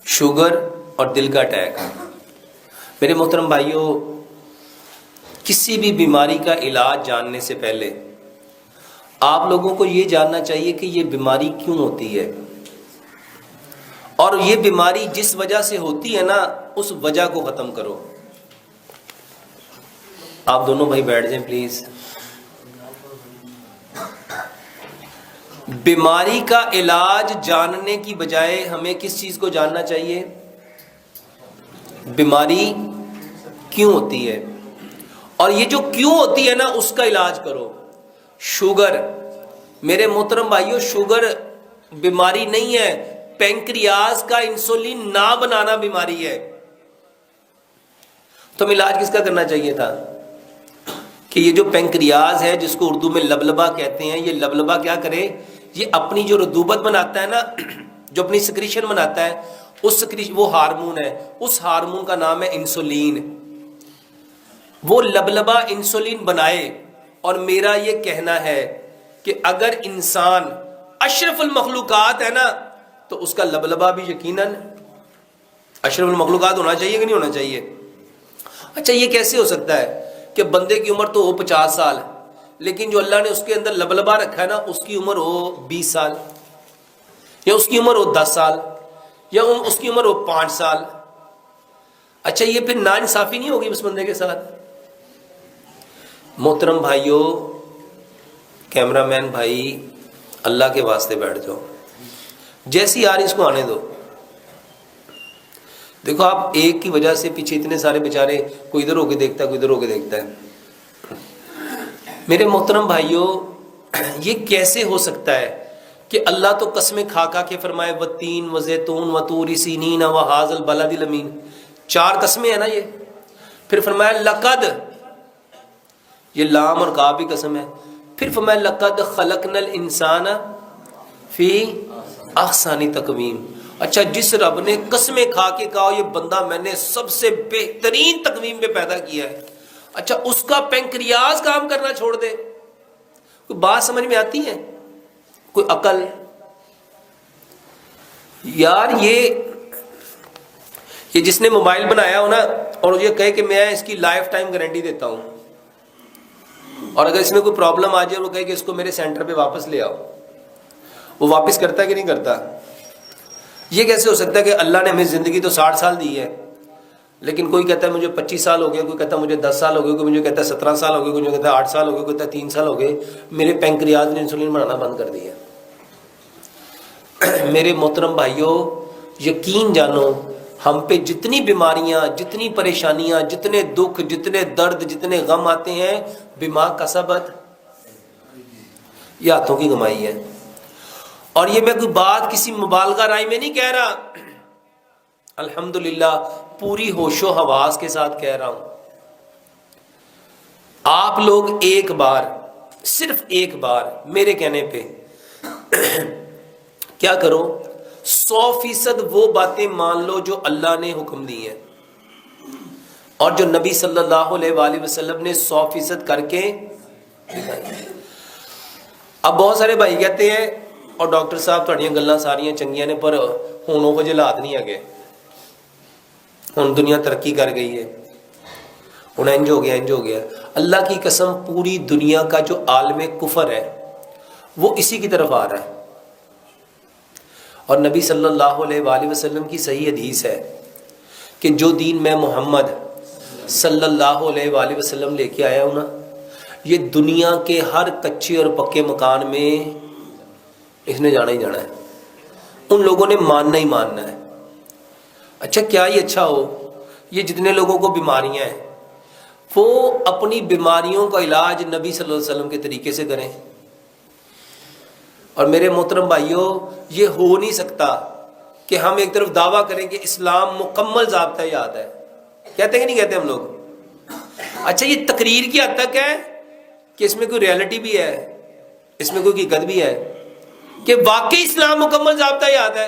Sugar اور دل کا اٹیک۔ میرے محترم بھائیوں، کسی بھی بیماری کا علاج جاننے سے پہلے آپ لوگوں کو یہ جاننا چاہیے کہ یہ بیماری کیوں ہوتی ہے، اور یہ بیماری جس وجہ سے ہوتی ہے نا، اس وجہ کو ختم کرو۔ آپ دونوں بھائی بیٹھ جائیں پلیز۔ بیماری کا علاج جاننے کی بجائے ہمیں کس چیز کو جاننا چاہیے؟ بیماری کیوں ہوتی ہے، اور یہ جو کیوں ہوتی ہے نا، اس کا علاج کرو۔ شوگر، میرے محترم بھائیوں، شوگر بیماری نہیں ہے، پینکریاز کا انسولین نہ بنانا بیماری ہے۔ تو ہم علاج کس کا کرنا چاہیے تھا کہ یہ جو پینکریاز ہے، جس کو اردو میں لبلبا کہتے ہیں، یہ لبلبا کیا کرے؟ یہ اپنی جو رطوبت بناتا ہے نا، جو اپنی سکریشن بناتا ہے، اس سکریشن، وہ ہارمون ہے، اس ہارمون کا نام ہے انسولین۔ وہ لبلبا انسولین بنائے۔ اور میرا یہ کہنا ہے کہ اگر انسان اشرف المخلوقات ہے نا، تو اس کا لبلبا بھی یقیناً اشرف المخلوقات ہونا چاہیے کہ نہیں ہونا چاہیے؟ اچھا، یہ کیسے ہو سکتا ہے کہ بندے کی عمر تو ہو 50 سال، لیکن جو اللہ نے اس کے اندر لبلبا رکھا ہے نا، اس کی عمر ہو 20 سال، یا اس کی عمر ہو 10 سال، یا اس کی عمر ہو 5 سال؟ اچھا، یہ پھر ناانصافی نہیں ہوگی اس بندے کے ساتھ؟ محترم بھائیوں، کیمرہ مین بھائی، اللہ کے واسطے بیٹھ جاؤ، جیسی آ رہی اس کو آنے دو۔ دیکھو، آپ ایک کی وجہ سے پیچھے اتنے سارے بیچارے، کوئی ادھر ہو کے دیکھتا ہے، کوئی ادھر ہو کے دیکھتا ہے۔ میرے محترم بھائیوں، یہ کیسے ہو سکتا ہے کہ اللہ تو قسمیں کھا کھا کے فرمائے والتین وزیتون وطور سینین وہذا البلد الامین، 4 قسمیں ہیں نا یہ۔ پھر فرمایا لقد، یہ لام اور کاف بھی قسم ہے۔ پھر فرمایا لقد خلقنا الانسان فی احسن تقویم۔ اچھا، جس رب نے قسمیں کھا کے کہا یہ بندہ میں نے سب سے بہترین تقویم پہ پیدا کیا ہے، اچھا اس کا پینکریاز کام کرنا چھوڑ دے؟ کوئی بات سمجھ میں آتی ہے؟ کوئی عقل؟ یار، یہ جس نے موبائل بنایا ہو نا، اور یہ کہے کہ میں اس کی لائف ٹائم گارنٹی دیتا ہوں، اور اگر اس میں کوئی پرابلم آ جائے اور وہ کہے کہ اس کو میرے سینٹر پہ واپس لے آؤ، وہ واپس کرتا ہے کہ نہیں کرتا؟ یہ کیسے ہو سکتا ہے کہ اللہ نے ہمیں زندگی تو 60 سال دی ہے، لیکن کوئی کہتا ہے مجھے 25 سال ہو گئے، کوئی کہتا ہے مجھے 10 سال ہو گئے، کوئی مجھے کہتا ہے 17 سال ہو گئے، کوئی مجھے کہتا ہے 8 سال ہو گئے، کوئی کہتا ہے 3 سال ہو گئے، میرے پینکریاز نے انسولین بنانا بند کر دیا۔ میرے محترم بھائیوں، یقین جانو، ہم پہ جتنی بیماریاں، جتنی پریشانیاں، جتنے دکھ، جتنے درد، جتنے غم آتے ہیں، بما کسبت، یہ ہاتھوں کی کمائی ہے۔ اور یہ میں کوئی بات کسی مبالغہ رائے میں نہیں کہہ رہا، الحمدللہ پوری ہوش و حواس کے ساتھ کہہ رہا ہوں۔ آپ لوگ ایک بار، صرف ایک بار میرے کہنے پہ کیا کرو، 100% وہ باتیں مان لو جو اللہ نے حکم دی ہیں، اور جو نبی صلی اللہ علیہ وآلہ وسلم نے 100% کر کے دکھائی۔ اب بہت سارے بھائی کہتے ہیں، اور ڈاکٹر صاحب تھوڑیاں گلاں ساریاں چنگیاں نے، پر ہونوں کو جلاد نہیں آگے، ہن دنیا ترقی کر گئی ہے، ہن انج ہو گیا، انج ہو گیا۔ اللہ کی قسم، پوری دنیا کا جو عالم کفر ہے وہ اسی کی طرف آ رہا ہے۔ اور نبی صلی اللہ علیہ وآلہ وسلم کی صحیح حدیث ہے کہ جو دین میں محمد صلی اللہ علیہ وآلہ وسلم لے کے آیا ہوں نا، یہ دنیا کے ہر کچے اور پکے مکان میں اس نے جانا ہی جانا ہے، ان لوگوں نے ماننا ہی ماننا ہے۔ اچھا، کیا ہی اچھا ہو، یہ جتنے لوگوں کو بیماریاں ہیں وہ اپنی بیماریوں کا علاج نبی صلی اللہ علیہ وسلم کے طریقے سے کریں۔ اور میرے محترم بھائیوں، یہ ہو نہیں سکتا کہ ہم ایک طرف دعویٰ کریں کہ اسلام مکمل ضابطہ یاد ہے، کہتے ہیں کہ نہیں کہتے ہم لوگ؟ اچھا، یہ تقریر کی حد تک ہے کہ اس میں کوئی ریالٹی بھی ہے، اس میں کوئی حقیقت بھی ہے کہ واقعی اسلام مکمل ضابطہ حیات ہے؟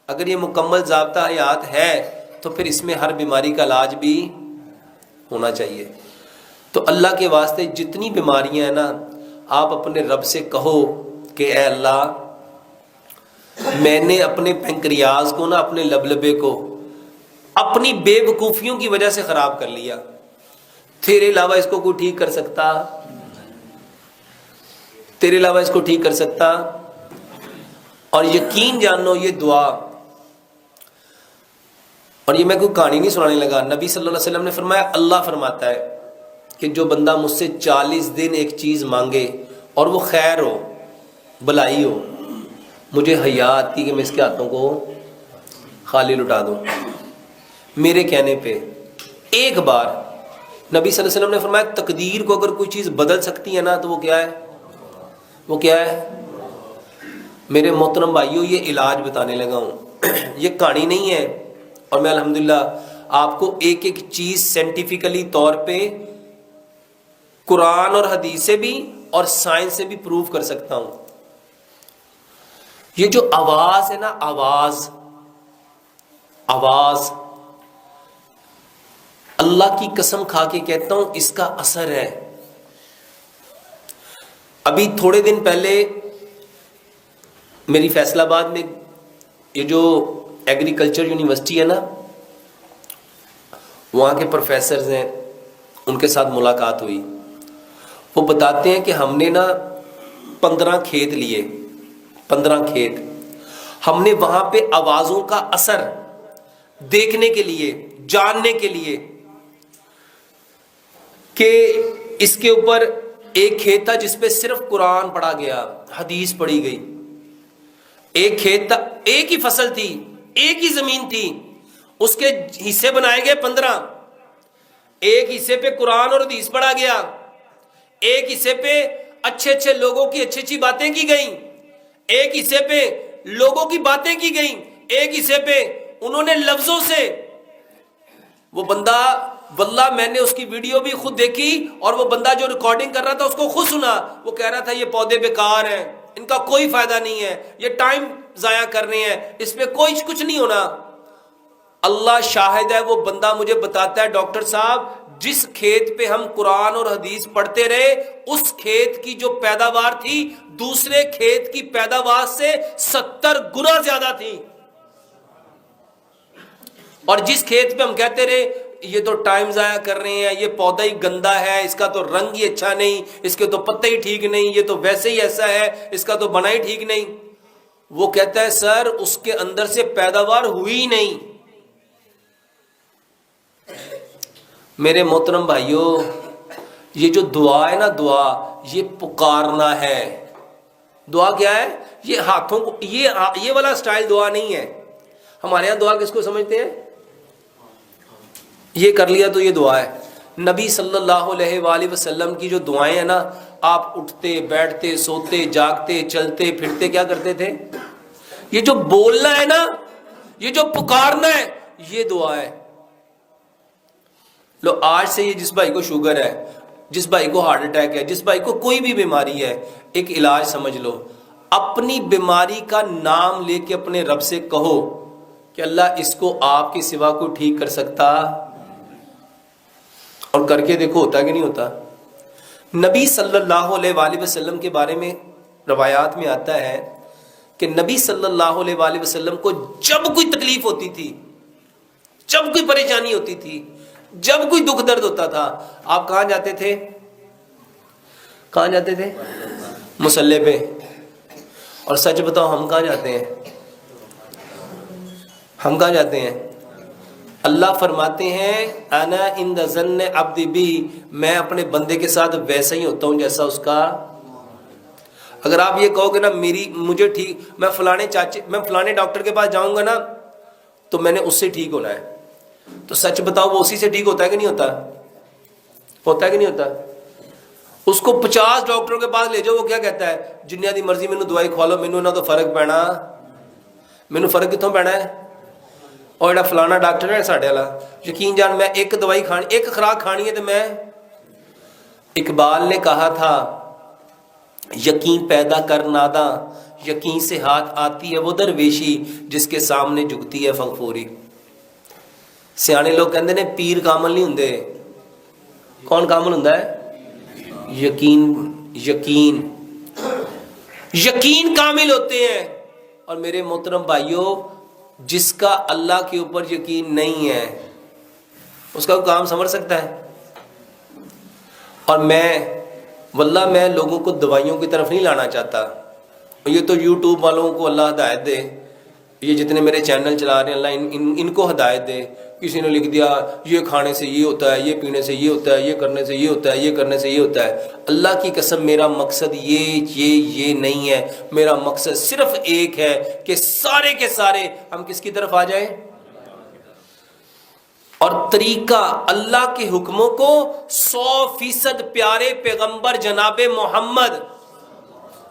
اگر یہ مکمل ضابطہ حیات ہے تو پھر اس میں ہر بیماری کا علاج بھی ہونا چاہیے۔ تو اللہ کے واسطے جتنی بیماریاں ہیں نا، آپ اپنے رب سے کہو کہ اے اللہ، میں نے اپنے پنکریاز کو نا، اپنے لبلبے کو اپنی بے وقوفیوں کی وجہ سے خراب کر لیا، تیرے علاوہ اس کو کوئی ٹھیک کر سکتا؟ تیرے علاوہ اس کو ٹھیک کر سکتا؟ اور یقین جانو یہ دعا، اور یہ میں کوئی کہانی نہیں سنانے لگا، نبی صلی اللہ علیہ وسلم نے فرمایا، اللہ فرماتا ہے کہ جو بندہ مجھ سے 40 دن ایک چیز مانگے اور وہ خیر ہو، بلائی ہو، مجھے حیا آتی کہ میں اس کے ہاتھوں کو خالی لٹا دوں، میرے کہنے پہ ایک بار۔ نبی صلی اللہ علیہ وسلم نے فرمایا تقدیر کو اگر کوئی چیز بدل سکتی ہے نا تو وہ کیا ہے؟ وہ کیا ہے؟ میرے محترم بھائیوں، یہ علاج بتانے لگا ہوں، یہ کہانی نہیں ہے، اور میں الحمدللہ آپ کو ایک ایک چیز سائنٹیفکلی طور پہ قرآن اور حدیث سے بھی اور سائنس سے بھی پروف کر سکتا ہوں۔ یہ جو آواز ہے نا، آواز اللہ کی قسم کھا کے کہتا ہوں اس کا اثر ہے۔ ابھی تھوڑے دن پہلے میری فیصل آباد میں یہ جو ایگریکلچر یونیورسٹی ہے نا، وہاں کے پروفیسرز ہیں، ان کے ساتھ ملاقات ہوئی۔ وہ بتاتے ہیں کہ ہم نے نا 15 کھیت لیے، 15 کھیت، ہم نے وہاں پہ آوازوں کا اثر دیکھنے کے لیے، جاننے کے لیے کہ اس کے اوپر ایک کھیت تھا جس پہ صرف قرآن پڑھا گیا، حدیث پڑھی گئی، ایک کھیت تھا، ایک ہی فصل تھی، ایک ہی زمین تھی، اس کے حصے بنائے گئے 15، ایک حصے پہ قرآن اور حدیث پڑھا گیا، ایک حصے پہ اچھے اچھے لوگوں کی اچھی اچھی باتیں کی گئیں، ایک حصے پہ لوگوں کی باتیں کی گئیں، ایک حصے پہ انہوں نے لفظوں سے، وہ بندہ واللہ میں نے اس کی ویڈیو بھی خود دیکھی، اور وہ بندہ جو ریکارڈنگ کر رہا تھا اس کو خود سنا، وہ کہہ رہا تھا یہ پودے بیکار ہیں، ان کا کوئی فائدہ نہیں ہے، یہ ٹائم ضائع کر رہے ہیں، اس پہ کوئی کچھ نہیں ہونا۔ اللہ شاہد ہے، وہ بندہ مجھے بتاتا ہے ڈاکٹر صاحب جس کھیت پہ ہم قرآن اور حدیث پڑھتے رہے، اس کھیت کی جو پیداوار تھی دوسرے کھیت کی پیداوار سے 70 گنا زیادہ تھی، اور جس کھیت پہ ہم کہتے رہے یہ تو ٹائم ضائع کر رہے ہیں، یہ پودا ہی گندا ہے، اس کا تو رنگ ہی اچھا نہیں، اس کے تو پتے ہی ٹھیک نہیں، یہ تو ویسے ہی ایسا ہے، اس کا تو بنا ہی ٹھیک نہیں، وہ کہتا ہے سر اس کے اندر سے پیداوار ہوئی نہیں۔ میرے محترم بھائیوں، یہ جو دعا ہے نا، دعا یہ پکارنا ہے۔ دعا کیا ہے؟ یہ ہاتھوں کو، یہ والا سٹائل دعا نہیں ہے۔ ہمارے یہاں دعا کس کو سمجھتے ہیں؟ یہ کر لیا تو یہ دعا ہے۔ نبی صلی اللہ علیہ وآلہ وسلم کی جو دعائیں ہیں نا، آپ اٹھتے بیٹھتے سوتے جاگتے چلتے پھرتے کیا کرتے تھے؟ یہ جو بولنا ہے نا، یہ جو پکارنا ہے، یہ دعا ہے۔ لو آج سے یہ جس بھائی کو شوگر ہے، جس بھائی کو ہارٹ اٹیک ہے، جس بھائی کو کوئی بھی بیماری ہے، ایک علاج سمجھ لو، اپنی بیماری کا نام لے کے اپنے رب سے کہو کہ اللہ اس کو آپ کے سوا کوئی ٹھیک کر سکتا؟ اور کر کے دیکھو ہوتا کہ نہیں ہوتا۔ نبی صلی اللہ علیہ وآلہ وسلم کے بارے میں روایات میں آتا ہے کہ نبی صلی اللہ علیہ وآلہ وسلم کو جب کوئی تکلیف ہوتی تھی، جب کوئی پریشانی ہوتی تھی، جب کوئی دکھ درد ہوتا تھا، آپ کہاں جاتے تھے؟ کہاں جاتے تھے؟ مصلی پہ۔ اور سچ بتاؤ ہم کہاں جاتے ہیں؟ ہم کہاں جاتے ہیں؟ اللہ فرماتے ہیں انا عند ظن عبدی بی، میں اپنے بندے کے ساتھ ویسا ہی ہوتا ہوں جیسا اس کا۔ اگر آپ یہ کہو گے نا مجھے ٹھیک، میں فلانے ڈاکٹر کے پاس جاؤں گا نا تو میں نے اس سے ٹھیک ہونا ہے، تو سچ بتاؤ وہ اسی سے ٹھیک ہوتا ہے کہ نہیں ہوتا؟ ہوتا ہے کہ نہیں ہوتا؟ اس کو 50 ڈاکٹروں کے پاس لے جاؤ، وہ کیا کہتا ہے؟ جنیا دی مرضی مینوں دوائی کھوا لو، مینوں نہ تو فرق پینا، مینوں فرق کتوں پینا ہے؟ اور جڑا فلانا ڈاکٹر ہے ساڈے والا، یقین جان میں ایک دوائی کھانی، ایک خوراک کھانی ہے تو میں، اقبال نے کہا تھا یقین پیدا کر ناداں، یقین سے ہاتھ آتی ہے وہ درویشی جس کے سامنے جھکتی ہے فغفوری۔ سیانے لوگ کہندے نے پیر کامل نہیں ہوندے، کون کامل ہوندا ہے؟ یقین کامل ہوتے ہیں۔ اور میرے محترم بھائیوں جس کا اللہ کے اوپر یقین نہیں ہے اس کا کام سنور سکتا ہے؟ اور واللہ میں لوگوں کو دوائیوں کی طرف نہیں لانا چاہتا. یہ تو یوٹیوب والوں کو اللہ ہدایت دے, یہ جتنے میرے چینل چلا رہے ہیں اللہ ان کو ہدایت دے. کسی نے لکھ دیا یہ کھانے سے یہ ہوتا ہے, یہ پینے سے یہ ہوتا ہے, یہ کرنے سے یہ ہوتا ہے, یہ کرنے سے یہ ہوتا ہے. اللہ کی قسم میرا مقصد یہ نہیں ہے. میرا مقصد صرف ایک ہے کہ سارے کے سارے ہم کس کی طرف آ جائیں, اور طریقہ اللہ کے حکموں کو 100% پیارے پیغمبر جناب محمد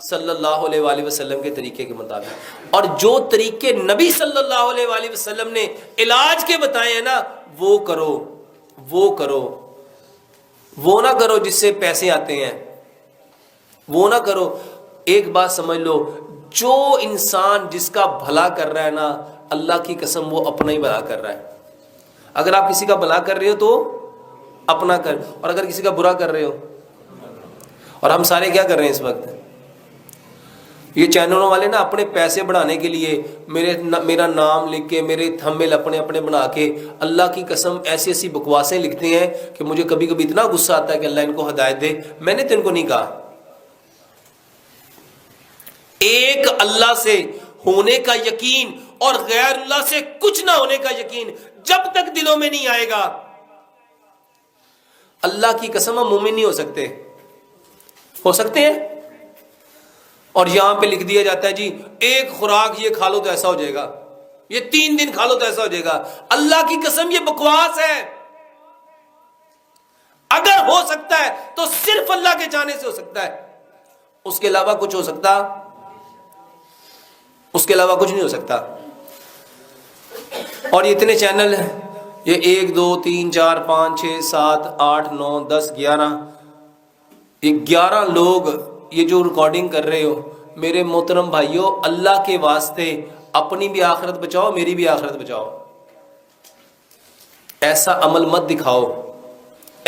صلی اللہ علیہ وآلہ وسلم کے طریقے کے مطابق. اور جو طریقے نبی صلی اللہ علیہ وآلہ وسلم نے علاج کے بتائے ہیں نا وہ کرو, وہ نہ کرو جس سے پیسے آتے ہیں, وہ نہ کرو. ایک بات سمجھ لو, جو انسان جس کا بھلا کر رہا ہے نا اللہ کی قسم وہ اپنا ہی بھلا کر رہا ہے. اگر آپ کسی کا بھلا کر رہے ہو تو اپنا کر, اور اگر کسی کا برا کر رہے ہو, اور ہم سارے کیا کر رہے ہیں اس وقت, یہ چینلوں والے نا اپنے پیسے بڑھانے کے لیے میرا نام لکھ کے میرے تھمبنیل اپنے بنا کے اللہ کی قسم ایسی ایسی بکواسیں لکھتے ہیں کہ مجھے کبھی کبھی اتنا غصہ آتا ہے کہ اللہ ان کو ہدایت دے. میں نے تو ان کو نہیں کہا. ایک اللہ سے ہونے کا یقین اور غیر اللہ سے کچھ نہ ہونے کا یقین جب تک دلوں میں نہیں آئے گا اللہ کی قسم ہم مومن نہیں ہو سکتے. ہو سکتے ہیں؟ اور یہاں پہ لکھ دیا جاتا ہے جی ایک خوراک یہ کھا لو تو ایسا ہو جائے گا, یہ 3 دن کھا لو تو ایسا ہو جائے گا. اللہ کی قسم یہ بکواس ہے. اگر ہو سکتا ہے تو صرف اللہ کے جانے سے ہو سکتا ہے, اس کے علاوہ کچھ ہو سکتا, اس کے علاوہ کچھ نہیں ہو سکتا. اور یہ اتنے چینل ہیں, یہ 1 2 3 4 5 6 7 8 9 10 11, یہ 11 لوگ یہ جو ریکارڈنگ کر رہے ہو میرے محترم بھائیوں اللہ کے واسطے اپنی بھی آخرت بچاؤ, میری بھی آخرت بچاؤ. ایسا عمل مت دکھاؤ,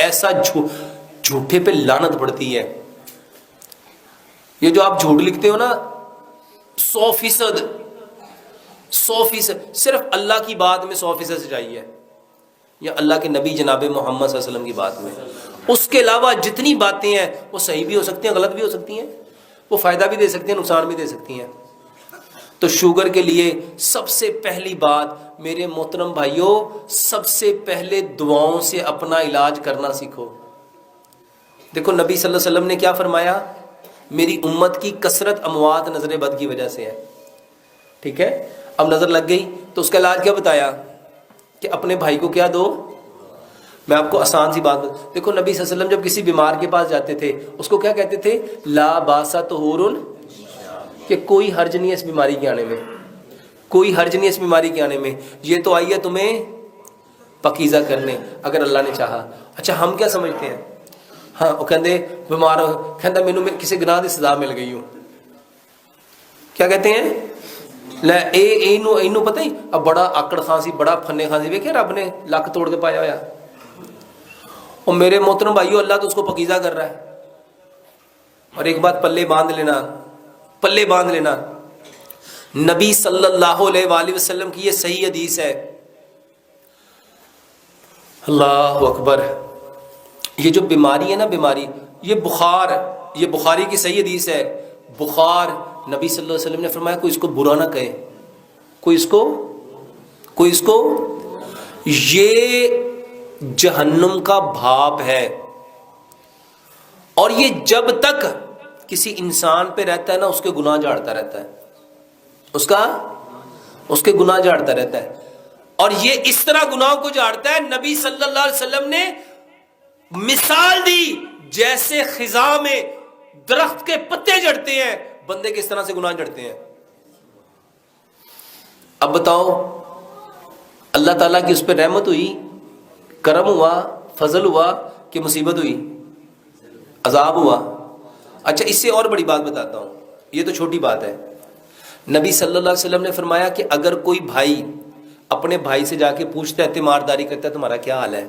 ایسا جھوٹے پہ لعنت پڑتی ہے. یہ جو آپ جھوٹ لکھتے ہو نا 100% صرف اللہ کی بات میں 100% سچائی ہے, یا اللہ کے نبی جناب محمد صلی اللہ علیہ وسلم کی بات میں. اس کے علاوہ جتنی باتیں ہیں وہ صحیح بھی ہو سکتی ہیں, غلط بھی ہو سکتی ہیں, وہ فائدہ بھی دے سکتی ہیں, نقصان بھی دے سکتی ہیں. تو شوگر کے لیے سب سے پہلی بات میرے محترم بھائیوں, سب سے پہلے دعاؤں سے اپنا علاج کرنا سیکھو. دیکھو نبی صلی اللہ علیہ وسلم نے کیا فرمایا, میری امت کی کثرت اموات نظر بد کی وجہ سے ہے. ٹھیک ہے, اب نظر لگ گئی تو اس کا علاج کیا بتایا کہ اپنے بھائی کو کیا دو. میں آپ کو آسان سی بات دیکھو, نبی صلی اللہ علیہ وسلم جب کسی بیمار کے پاس جاتے تھے اس کو کیا کہتے تھے, لا باسا طہور, کہ کوئی حرج نہیں ہے اس بیماری کے آنے میں, کوئی حرج نہیں ہے اس بیماری کے آنے میں, یہ تو آئی ہے تمہیں پاکیزہ کرنے اگر اللہ نے چاہا. اچھا ہم کیا سمجھتے ہیں, ہاں وہ کہندے بیمار کہندا مینوں کسی گناہ دی سزا مل گئی ہوں. کیا کہتے ہیں, لے اینو پتہ ہی اب بڑا آکڑ خان سی, بڑا پھنے خان سی, ویکھے رب نے لک توڑ کے پایا ہوا. اور میرے محترم بھائیو اللہ تو اس کو پاکیزہ کر رہا ہے. اور ایک بات پلے باندھ لینا, نبی صلی اللہ علیہ وآلہ وسلم کی یہ صحیح حدیث ہے. اللہ اکبر. یہ جو بیماری ہے نا, بیماری یہ بخار, یہ بخاری کی صحیح حدیث ہے. بخار نبی صلی اللہ علیہ وسلم نے فرمایا کوئی اس کو برا نہ کہے, کوئی اس کو یہ جہنم کا بھاپ ہے. اور یہ جب تک کسی انسان پہ رہتا ہے نا اس کے گناہ جھاڑتا رہتا ہے, اس کے گناہ جھاڑتا رہتا ہے. اور یہ اس طرح گناہوں کو جھاڑتا ہے, نبی صلی اللہ علیہ وسلم نے مثال دی جیسے خزاں میں درخت کے پتے جھڑتے ہیں, بندے کس طرح سے گناہ جھڑتے ہیں. اب بتاؤ اللہ تعالیٰ کی اس پہ رحمت ہوئی, کرم ہوا, فضل ہوا کہ مصیبت ہوئی, عذاب ہوا. اچھا اس سے اور بڑی بات بتاتا ہوں, یہ تو چھوٹی بات ہے. نبی صلی اللہ علیہ وسلم نے فرمایا کہ اگر کوئی بھائی اپنے بھائی سے جا کے پوچھتا ہے, تیمارداری کرتا ہے, تمہارا کیا حال ہے,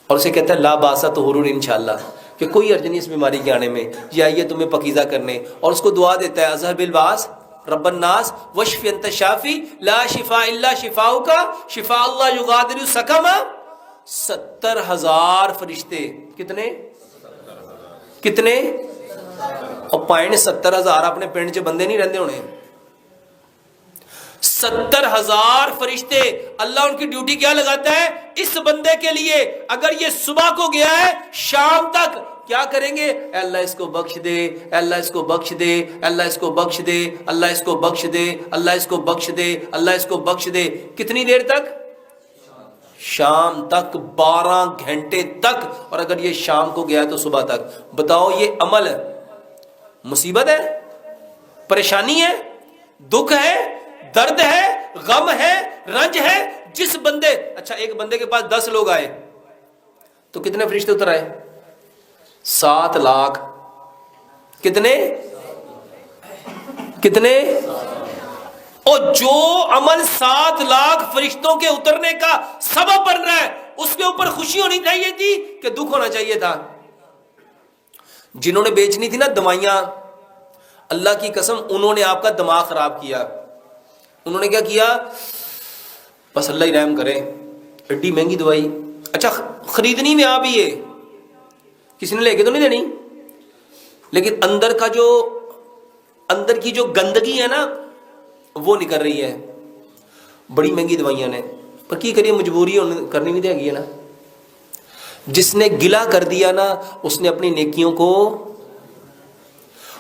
اور اسے کہتا ہے لا باسا طہور انشاءاللہ, کہ کوئی حرج نہیں اس بیماری کے آنے میں, یہ آئیے تمہیں پاکیزہ کرنے, اور اس کو دعا دیتا ہے اذہب الباس رب الناس واشف انت شافی لا شفاء الا شفاؤک شفاء اللہ یغادر سقما. 70,000 فرشتے. کتنے اور پوائنٹ 70,000 اپنے پنڈ چ بندے نہیں رہندے ہونے. 70,000 فرشتے. اللہ ان کی ڈیوٹی کیا لگاتا ہے اس بندے کے لیے؟ اگر یہ صبح کو گیا ہے شام تک کیا کریں گے؟ اے اللہ اس کو بخش دے، اے اللہ اس کو بخش دے، اللہ اس کو بخش دے، اللہ اس کو بخش دے، اللہ اس کو بخش دے، اللہ اس کو بخش دے. کتنی دیر تک؟ شام تک، 12 گھنٹے تک. اور اگر یہ شام کو گیا تو صبح تک. بتاؤ یہ عمل مصیبت ہے، پریشانی ہے، دکھ ہے، درد ہے، غم ہے، رنج ہے. جس بندے اچھا ایک بندے کے پاس 10 لوگ آئے تو کتنے فرشتے اتر آئے؟ 7 لاکھ. کتنے؟ اور جو عمل 7 لاکھ فرشتوں کے اترنے کا سبب بن رہا ہے اس کے اوپر خوشی ہونی چاہیے تھی کہ دکھ ہونا چاہیے تھا؟ جنہوں نے بیچنی تھی نا دوائیاں، اللہ کی قسم انہوں نے آپ کا دماغ خراب کیا. انہوں نے کیا کیا؟ بس اللہ ہی رحم کرے، ایڈی مہنگی دوائی. اچھا خریدنی میں آپ ہی ہے، کسی نے لے کے تو نہیں دینی، لیکن اندر کی جو گندگی ہے نا وہ نکل رہی ہے. بڑی مہنگی دوائیاں نے، پر کی کریے مجبوری کرنی بھی دے گی نا. جس نے گلا کر دیا نا اس نے اپنی نیکیوں کو،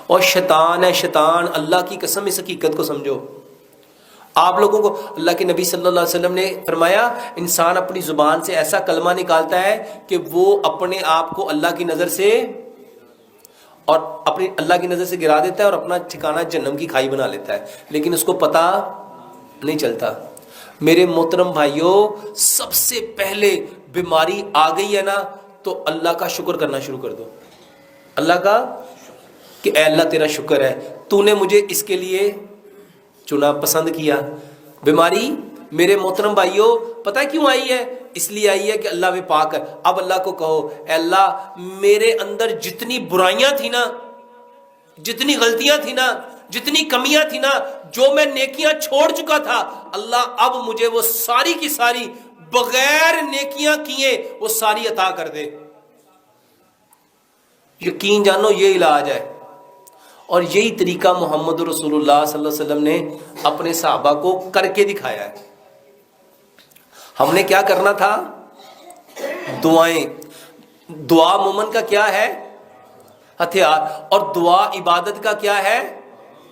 اور شیطان ہے شیطان. اللہ کی قسم اس حقیقت کو سمجھو. آپ لوگوں کو اللہ کے نبی صلی اللہ علیہ وسلم نے فرمایا انسان اپنی زبان سے ایسا کلمہ نکالتا ہے کہ وہ اپنے آپ کو اللہ کی نظر سے اور اپنی اللہ کی نظر سے گرا دیتا ہے اور اپنا ٹھکانہ جہنم کی کھائی بنا لیتا ہے، لیکن اس کو پتہ نہیں چلتا. میرے محترم بھائیوں، سب سے پہلے بیماری آ گئی ہے نا تو اللہ کا شکر کرنا شروع کر دو. اللہ کا کہ اے اللہ تیرا شکر ہے، تو نے مجھے اس کے لیے چنا، پسند کیا. بیماری میرے محترم بھائیوں پتہ کیوں آئی ہے؟ اس لیے آئی ہے کہ اللہ بھی پاک ہے. اب اللہ کو کہو اے اللہ میرے اندر جتنی برائیاں تھی نا، جتنی غلطیاں تھی نا، جتنی کمیاں تھی نا، جو میں نیکیاں چھوڑ چکا تھا، اللہ اب مجھے وہ ساری کی ساری بغیر نیکیاں کیے وہ ساری عطا کر دے. یقین جانو یہ علاج ہے، اور یہی طریقہ محمد رسول اللہ صلی اللہ علیہ وسلم نے اپنے صحابہ کو کر کے دکھایا ہے. ہم نے کیا کرنا تھا؟ دعائیں. دعا مومن کا کیا ہے؟ ہتھیار. اور دعا عبادت کا کیا ہے؟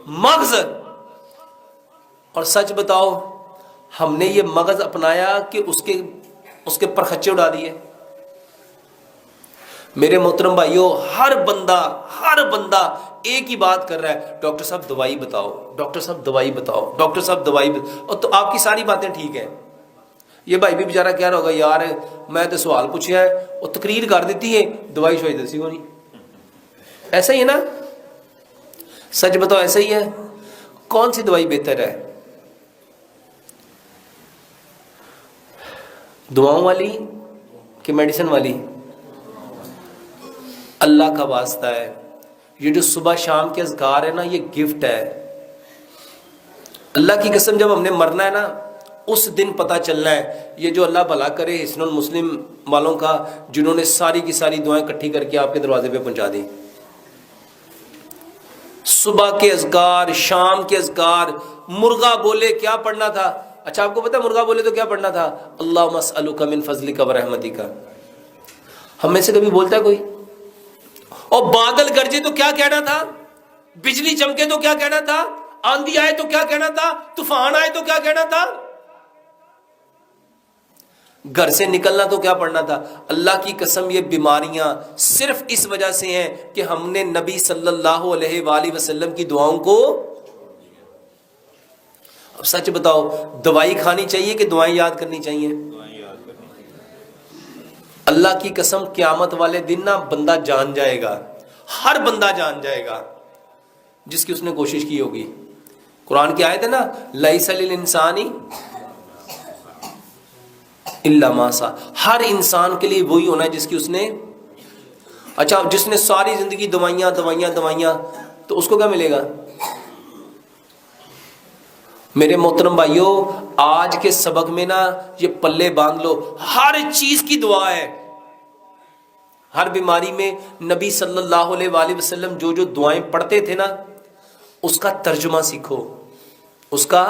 مغز. اور سچ بتاؤ ہم نے یہ مغز اپنایا کہ اس کے پرخچے اڑا دیے؟ میرے محترم بھائیوں ہر بندہ ایک ہی بات کر رہا ہے، ڈاکٹر صاحب دوائی بتاؤ، ڈاکٹر صاحب دوائی بتاؤ، ڈاکٹر صاحب دوائی بتاؤ. اور تو آپ کی ساری باتیں ٹھیک ہیں. یہ بھائی بھی بیچارہ کہہ رہا ہوگا یار میں تو سوال پوچھا ہے اور تقریر کر دیتی ہے، دوائی شوائی دسی ہو نہیں. ایسا ہی ہے نا؟ سچ بتاؤ ایسا ہی ہے. کون سی دوائی بہتر ہے؟ دعاؤں والی کہ میڈیسن والی؟ اللہ کا واسطہ ہے، یہ جو صبح شام کے اذکار ہے نا یہ گفٹ ہے. اللہ کی قسم جب ہم نے مرنا ہے نا اس دن پتہ چلنا ہے. یہ جو اللہ بھلا کرے حسن المسلم والوں کا، جنہوں نے ساری کی ساری دعائیں اکٹھی کر کے آپ کے دروازے پہ پہنچا دی. صبح کے اذکار، شام کے اذکار. مرغا بولے کیا پڑھنا تھا؟ اچھا آپ کو پتا مرغا بولے تو کیا پڑھنا تھا؟ اللہم اسألک من فضلک و رحمتک. ہم میں سے کبھی بولتا ہے کوئی؟ اور بادل گرجے تو کیا کہنا تھا؟ بجلی چمکے تو کیا کہنا تھا؟ آندھی آئے تو کیا کہنا تھا؟ طوفان آئے تو کیا کہنا تھا؟ گھر سے نکلنا تو کیا پڑھنا تھا؟ اللہ کی قسم یہ بیماریاں صرف اس وجہ سے ہیں کہ ہم نے نبی صلی اللہ علیہ وآلہ وسلم کی دعاؤں کو. اب سچ بتاؤ دوائی کھانی چاہیے کہ دعائیں یاد کرنی چاہیے؟ اللہ کی قسم قیامت والے دن نا بندہ جان جائے گا، ہر بندہ جان جائے گا جس کی اس نے کوشش کی ہوگی. قرآن کی آیت ہے نا لیس للانسان الا ما سعی. ہر انسان کے لیے وہی ہونا ہے جس کی اس نے. اچھا جس نے ساری زندگی دوائیاں تو اس کو کیا ملے گا؟ میرے محترم بھائیوں، آج کے سبق میں نا یہ پلے باندھ لو، ہر چیز کی دعا ہے۔ ہر بیماری میں نبی صلی اللہ علیہ وآلہ وسلم جو جو دعائیں پڑھتے تھے نا، اس کا ترجمہ سیکھو، اس کا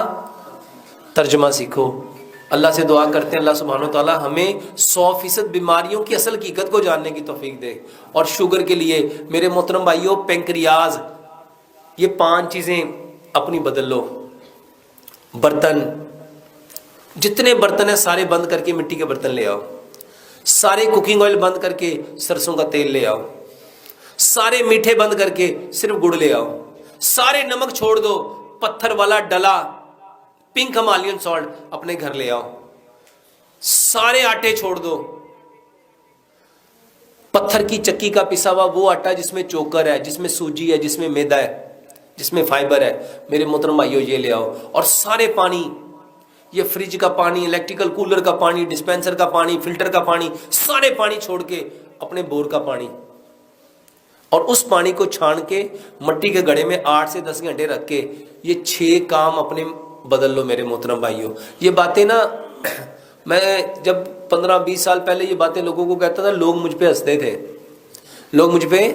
ترجمہ سیکھو۔ اللہ سے دعا کرتے ہیں اللہ سبحانہ و تعالی ہمیں 100% بیماریوں کی اصل حقیقت کو جاننے کی توفیق دے۔ اور شوگر کے لیے میرے محترم بھائیوں، پینکریاز، یہ 5 چیزیں اپنی بدل لو۔ برتن، جتنے برتن ہیں سارے بند کر کے مٹی کے برتن لے آؤ، سارے کوکنگ آئل بند کر کے سرسوں کا تیل لے آؤ، سارے میٹھے بند کر کے صرف گڑ لے آؤ، سارے نمک چھوڑ دو، پتھر والا ڈلا پنک ہمالین سالٹ اپنے گھر لے آؤ، سارے آٹے چھوڑ دو، پتھر کی چکی کا پسا ہوا وہ آٹا جس میں چوکر ہے، جس میں سوجی ہے، جس میں میدا ہے، جس میں فائبر ہے، میرے محترم بھائیوں یہ لے آؤ۔ اور سارے پانی، یہ فریج کا پانی، الیکٹریکل کولر کا پانی، ڈسپینسر کا پانی، فلٹر کا پانی، سارے پانی چھوڑ کے اپنے بور کا پانی، اور اس پانی کو چھان کے مٹی کے گڑھے میں 8 سے 10 گھنٹے رکھ کے یہ 6 کام اپنے بدل لو میرے محترم بھائیوں۔ یہ باتیں نا میں جب 15-20 سال پہلے یہ باتیں لوگوں کو کہتا تھا، لوگ مجھ پہ ہنستے تھے، لوگ مجھ پہ،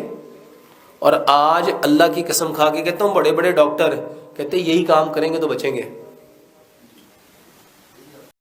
اور آج اللہ کی قسم کھا کے کہتا ہوں بڑے بڑے ڈاکٹر کہتے ہیں یہی کام کریں گے تو بچیں گے۔